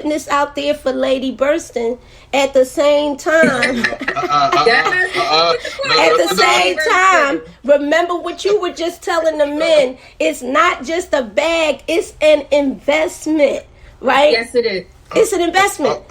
this out there for Lady Burston at the same time. Remember what you were just telling the men. It's not just a bag, it's an investment, right? Yes, it is. It's an investment.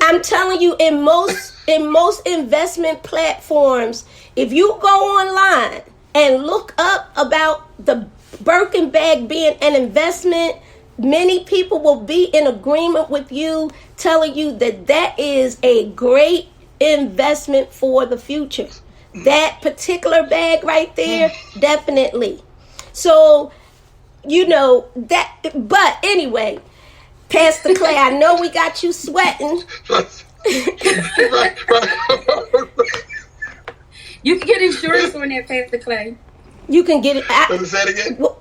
I'm telling you, in most investment platforms, if you go online and look up about the Birkin bag being an investment, many people will be in agreement with you, telling you that that is a great investment for the future. That particular bag right there, definitely. So, you know, that, but anyway, Pastor Clay, I know we got you sweating. You can get insurance on that, Pastor Clay. You can get it. Say it again. Well,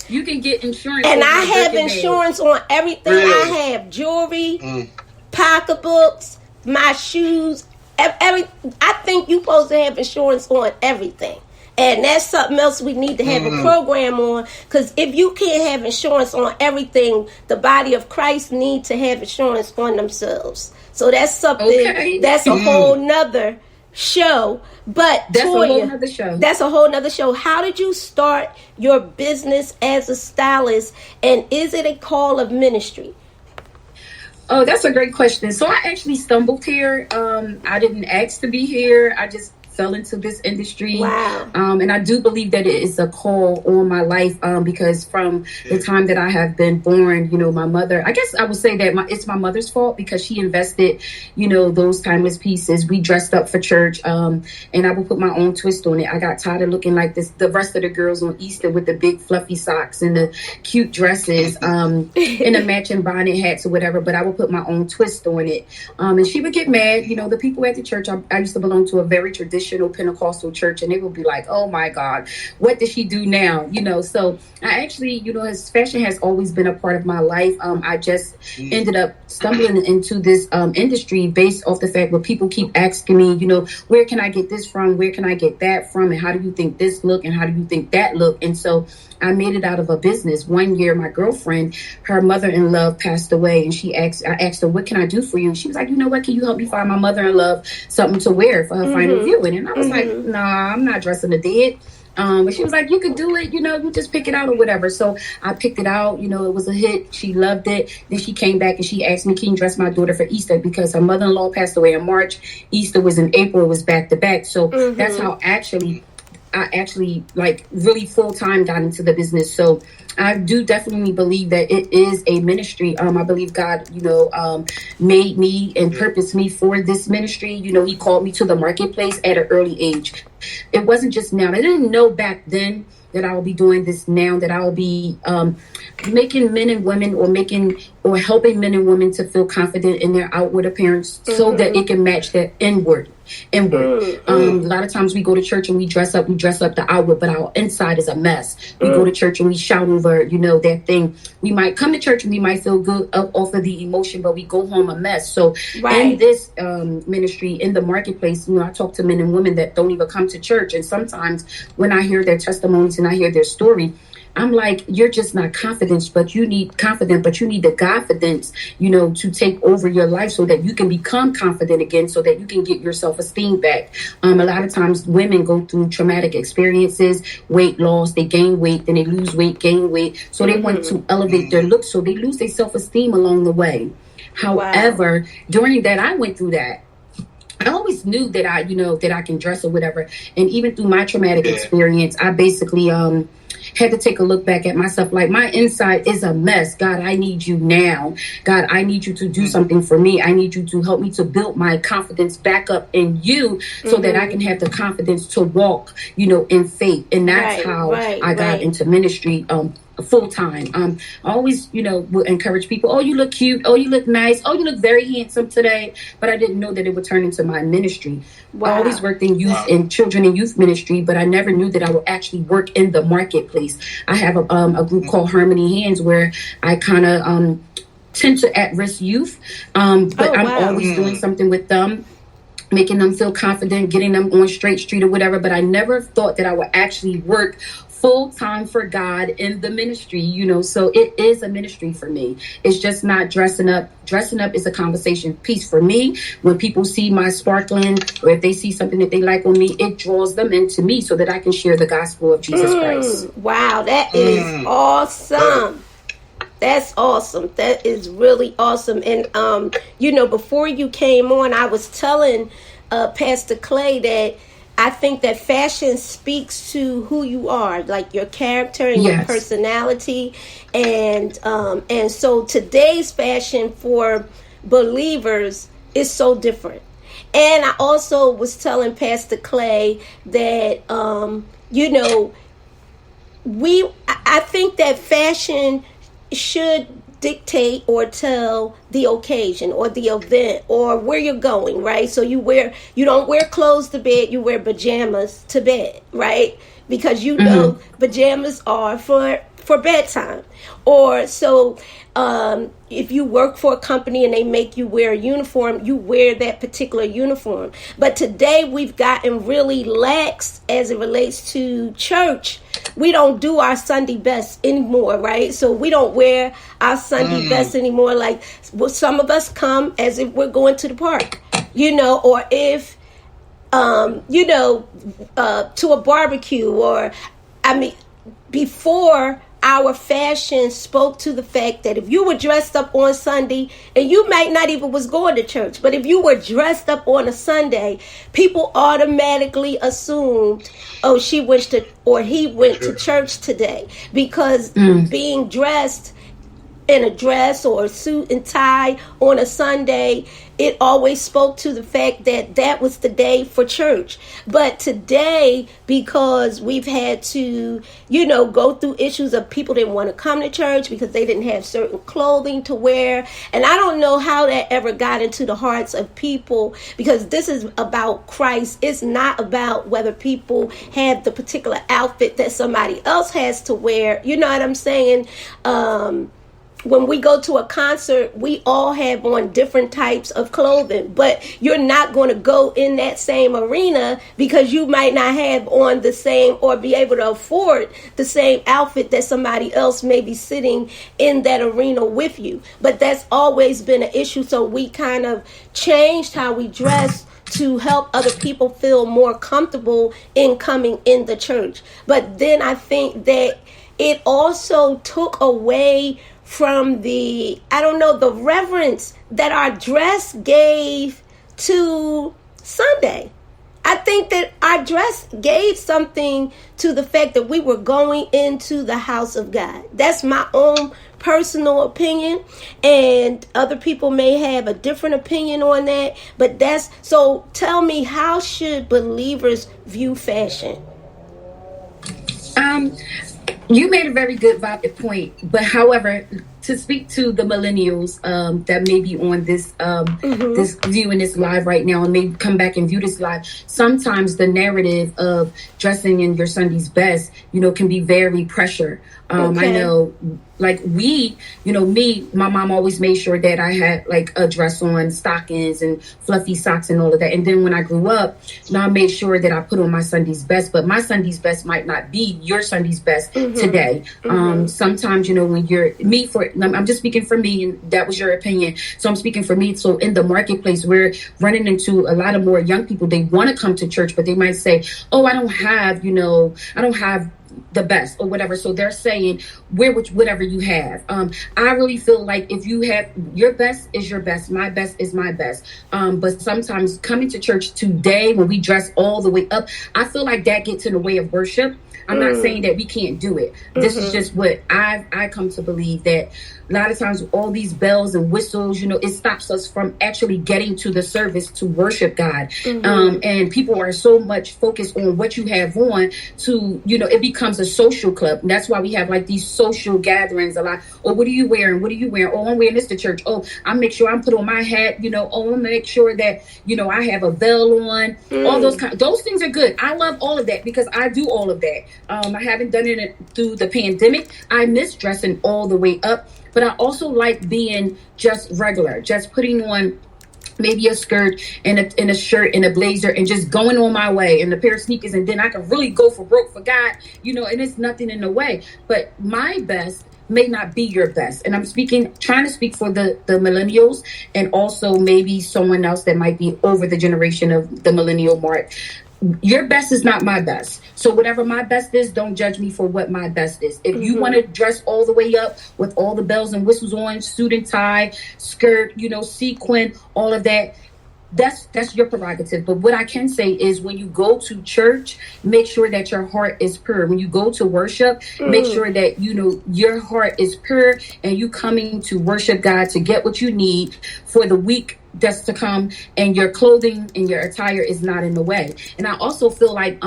you can get insurance. And I have insurance on everything. Really? I have jewelry, pocketbooks, my shoes. I think you're supposed to have insurance on everything. And that's something else we need to have a program on. Because if you can't have insurance on everything, the body of Christ need to have insurance on themselves. So that's something, that's a whole nother show. But that's Toya, a whole nother show. That's a whole nother show. How did you start your business as a stylist? And is it a call of ministry? Oh, that's a great question. So I actually stumbled here. I didn't ask to be here. I just fell into this industry. Wow. And I do believe that it is a call on my life because from the time that I have been born, you know, my mother, I guess I would say that it's my mother's fault because she invested, you know, those timeless pieces. We dressed up for church and I would put my own twist on it. I got tired of looking like the rest of the girls on Easter with the big fluffy socks and the cute dresses and the matching bonnet hats or whatever, but I would put my own twist on it. And she would get mad. You know, the people at the church, I used to belong to a very traditional Pentecostal church, and they would be like, oh my God, what does she do now? You know, so I actually, you know, fashion has always been a part of my life. I just ended up stumbling into this industry based off the fact where people keep asking me, you know, where can I get this from? Where can I get that from? And how do you think this look? And how do you think that look? And so I made it out of a business. One year, my girlfriend, her mother-in-law passed away, and I asked her, what can I do for you? And she was like, you know what, can you help me find my mother-in-law something to wear for her final viewing? And I was like, nah, I'm not dressing the dead. And she was like, you could do it, you know, you just pick it out or whatever. So I picked it out, you know, it was a hit. She loved it. Then she came back and she asked me, can you dress my daughter for Easter? Because her mother-in-law passed away in March. Easter was in April. It was back to back. So that's how I actually like really full time got into the business. So I do definitely believe that it is a ministry. I believe God, you know, made me and purposed me for this ministry. You know, he called me to the marketplace at an early age. It wasn't just now. I didn't know back then that I will be doing this now, that I will be making men and women or helping men and women to feel confident in their outward appearance so that it can match their inward. A lot of times we go to church and we dress up the outward, but our inside is a mess. We go to church and we shout over, you know, that thing. We might come to church and we might feel good off of the emotion, but we go home a mess. So in this ministry, in the marketplace, you know, I talk to men and women that don't even come to church. And sometimes when I hear their testimonies and I hear their story, I'm like, you're just not confident, but you need the confidence, you know, to take over your life so that you can become confident again, so that you can get your self-esteem back. A lot of times women go through traumatic experiences, weight loss, they gain weight, then they lose weight, gain weight. So they want to elevate their look, so they lose their self-esteem along the way. However, during that, I went through that. I always knew that I can dress or whatever. And even through my traumatic experience, I basically had to take a look back at myself. Like, my inside is a mess. God, I need you now. God, I need you to do something for me. I need you to help me to build my confidence back up in you so that I can have the confidence to walk, you know, in faith. And that's how I got into ministry full time. I always, you know, would encourage people, oh, you look cute, oh, you look nice, oh, you look very handsome today. But I didn't know that it would turn into my ministry. I always worked in youth and children and youth ministry, but I never knew that I would actually work in the marketplace. I have a group called Harmony Hands where I kind of tend to at-risk youth, but I'm always doing something with them, making them feel confident, getting them on straight street or whatever. But I never thought that I would actually work full time for God in the ministry, so it is a ministry for me. It's just not dressing up. Dressing up is a conversation piece for me. When people see my sparkling, or if they see something that they like on me, it draws them into me so that I can share the gospel of Jesus Christ. Wow, that is awesome. That's awesome. That is really awesome. And, before you came on, I was telling Pastor Clay that I think that fashion speaks to who you are, like your character and your personality. And so today's fashion for believers is so different. And I also was telling Pastor Clay that, I think that fashion should dictate or tell the occasion or the event or where you're going, right? So you don't wear clothes to bed, you wear pajamas to bed, right? Because know pajamas are for bedtime. Or so if you work for a company and they make you wear a uniform, you wear that particular uniform. But today we've gotten really lax as it relates to church. We don't do our Sunday best anymore, right? So we don't wear our Sunday best anymore. Like some of us come as if we're going to the park, or if, to a barbecue, or, before our fashion spoke to the fact that if you were dressed up on Sunday, and you might not even was going to church, but if you were dressed up on a Sunday, people automatically assumed, oh, she went to, or he went to church today, because being dressed in a dress or a suit and tie on a Sunday, it always spoke to the fact that that was the day for church. But today, because we've had to, go through issues of people didn't want to come to church because they didn't have certain clothing to wear. And I don't know how that ever got into the hearts of people, because this is about Christ. It's not about whether people have the particular outfit that somebody else has to wear. You know what I'm saying? When we go to a concert, we all have on different types of clothing, but you're not going to go in that same arena because you might not have on the same or be able to afford the same outfit that somebody else may be sitting in that arena with you. But that's always been an issue. So we kind of changed how we dress to help other people feel more comfortable in coming in the church. But then I think that it also took away from the reverence that our dress gave to Sunday. I think that our dress gave something to the fact that we were going into the house of God. That's my own personal opinion, and other people may have a different opinion on that. But so tell me, how should believers view fashion? You made a very good valid point, but however, to speak to the millennials that may be on this this viewing this live right now and may come back and view this live, sometimes the narrative of dressing in your Sunday's best, can be very pressure. I know, like me, my mom always made sure that I had like a dress on, stockings and fluffy socks and all of that. And then when I grew up, I made sure that I put on my Sunday's best, but my Sunday's best might not be your Sunday's best today. Sometimes, when I'm just speaking for me, and that was your opinion. So I'm speaking for me. So in the marketplace, we're running into a lot of more young people. They want to come to church, but they might say, oh, I don't have the best or whatever. So they're saying wear whatever you have. I really feel like if you have, your best is your best, my best is my best. But sometimes coming to church today, when we dress all the way up, I feel like that gets in the way of worship. I'm not saying that we can't do it. This is just what I come to believe, that a lot of times all these bells and whistles, it stops us from actually getting to the service to worship God. And people are so much focused on what you have on to, it becomes a social club. And that's why we have like these social gatherings a lot. Oh, what are you wearing? What are you wearing? Oh, I'm wearing this to church. Oh, I make sure I'm put on my hat. Oh, I make sure that, I have a bell on. All those things are good. I love all of that because I do all of that. I haven't done it through the pandemic. I miss dressing all the way up, but I also like being just regular, just putting on maybe a skirt and a shirt and a blazer and just going on my way and a pair of sneakers, and then I can really go for broke for God, and it's nothing in the way. But my best may not be your best. And I'm trying to speak for the millennials, and also maybe someone else that might be over the generation of the millennial mark. Your best is not my best. So whatever my best is, don't judge me for what my best is. If you want to dress all the way up with all the bells and whistles on, suit and tie, skirt, sequin, all of that, that's your prerogative. But what I can say is, when you go to church, make sure that your heart is pure. When you go to worship, make sure that your heart is pure and you coming to worship God to get what you need for the week that's to come, and your clothing and your attire is not in the way. And I also feel like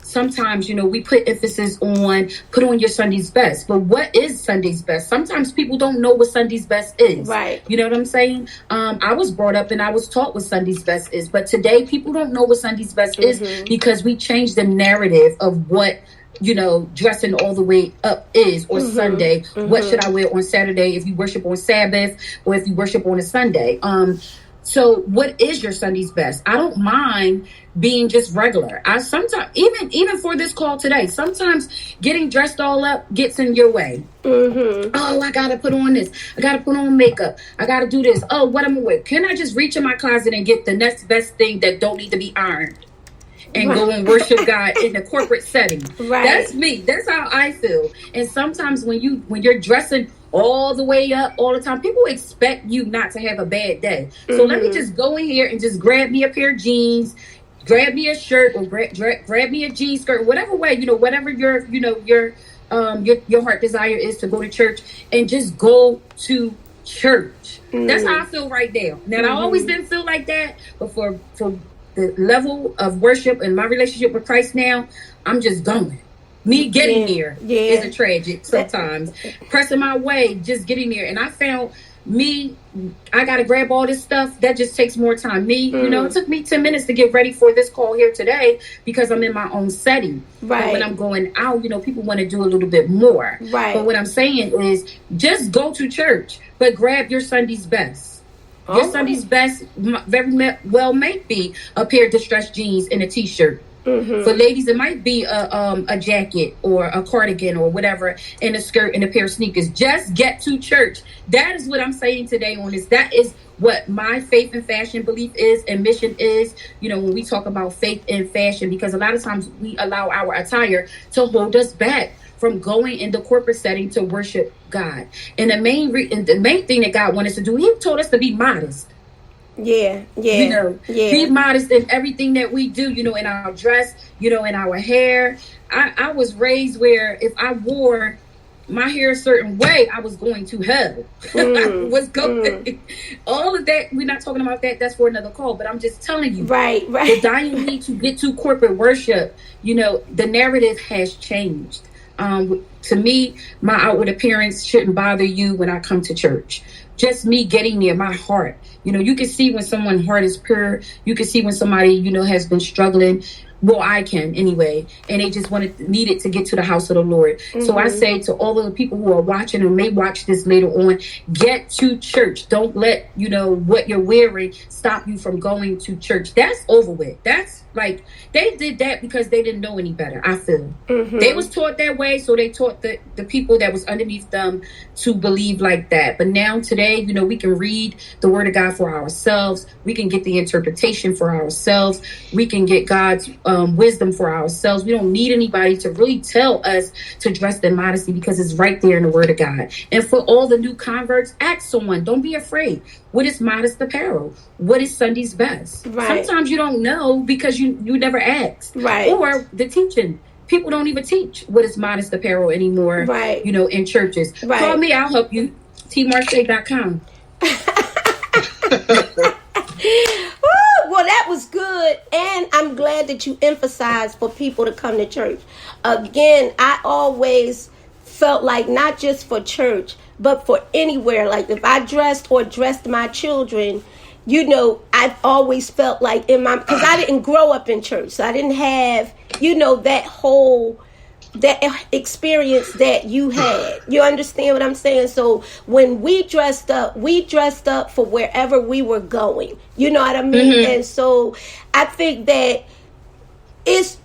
sometimes, we put emphasis on put on your Sunday's best. But what is Sunday's best? Sometimes people don't know what Sunday's best is. Right. You know what I'm saying? I was brought up and I was taught what Sunday's best is. But today people don't know what Sunday's best is, because we changed the narrative of what dressing all the way up is, or Sunday. What should I wear on Saturday if you worship on Sabbath, or if you worship on a Sunday? So what is your Sunday's best? I don't mind being just regular. I sometimes, even for this call today, sometimes getting dressed all up gets in your way. Oh, I got to put on this. I got to put on makeup. I got to do this. Oh, what am I with? Can I just reach in my closet and get the next best thing that don't need to be ironed? And go and worship God in a corporate setting. Right. That's me. That's how I feel. And sometimes when you're dressing all the way up all the time, people expect you not to have a bad day. So let me just go in here and just grab me a pair of jeans, grab me a shirt, or grab me a jean skirt, whatever way, whatever your heart desire is to go to church, and just go to church. That's how I feel right now. Now, I always didn't feel like that, but for the level of worship and my relationship with Christ now, I'm just going. Me getting there is a tragic sometimes. Pressing my way, just getting there. And I found I got to grab all this stuff. That just takes more time. It took me 10 minutes to get ready for this call here today, because I'm in my own setting. Right. But when I'm going out, people want to do a little bit more. Right. But what I'm saying is, just go to church, but grab your Sunday's best. Your Sunday's best very well may be a pair of distressed jeans and a t-shirt. For ladies, it might be a jacket or a cardigan or whatever, and a skirt and a pair of sneakers. Just get to church. That is what I'm saying today on this. That is what my faith and fashion belief is, and mission is, when we talk about faith and fashion, because a lot of times we allow our attire to hold us back from going in the corporate setting to worship God. And the main thing that God wanted us to do, He told us to be modest. Be modest in everything that we do, in our dress, in our hair. I was raised where if I wore my hair a certain way, I was going to hell. All of that, we're not talking about that. That's for another call. But I'm just telling you, right. The dying need to get to corporate worship. The narrative has changed. To me, my outward appearance shouldn't bother you when I come to church. Just me getting near my heart. You can see when someone's heart is pure. You can see when somebody, has been struggling. Well, I can anyway. And they just needed to get to the house of the Lord. So I say to all of the people who are watching and may watch this later on, get to church. Don't let, what you're wearing stop you from going to church. That's over with. That's like, they did that because they didn't know any better, I feel. They was taught that way, so they taught the people that was underneath them to believe like that. But now today, we can read the Word of God for ourselves. We can get the interpretation for ourselves. We can get God's wisdom for ourselves. We don't need anybody to really tell us to dress in modesty, because it's right there in the Word of God. And for all the new converts, ask someone. Don't be afraid. What is modest apparel? What is Sunday's best? Right. Sometimes you don't know because you never asked. Right. Or the teaching. People don't even teach what is modest apparel anymore. Right. In churches. Right. Call me. I'll help you. tmarche.com. Well, that was good. And I'm glad that you emphasized for people to come to church. Again, I always felt like not just for church, but for anywhere. Like if I dressed my children, I've always felt like because I didn't grow up in church. So I didn't have, that whole that experience that you had. You understand what I'm saying? So when we dressed up for wherever we were going. You know what I mean? And so I think that it's,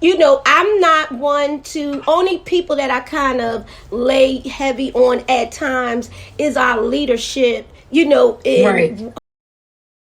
I'm not one to, only people that I kind of lay heavy on at times is our leadership, Right.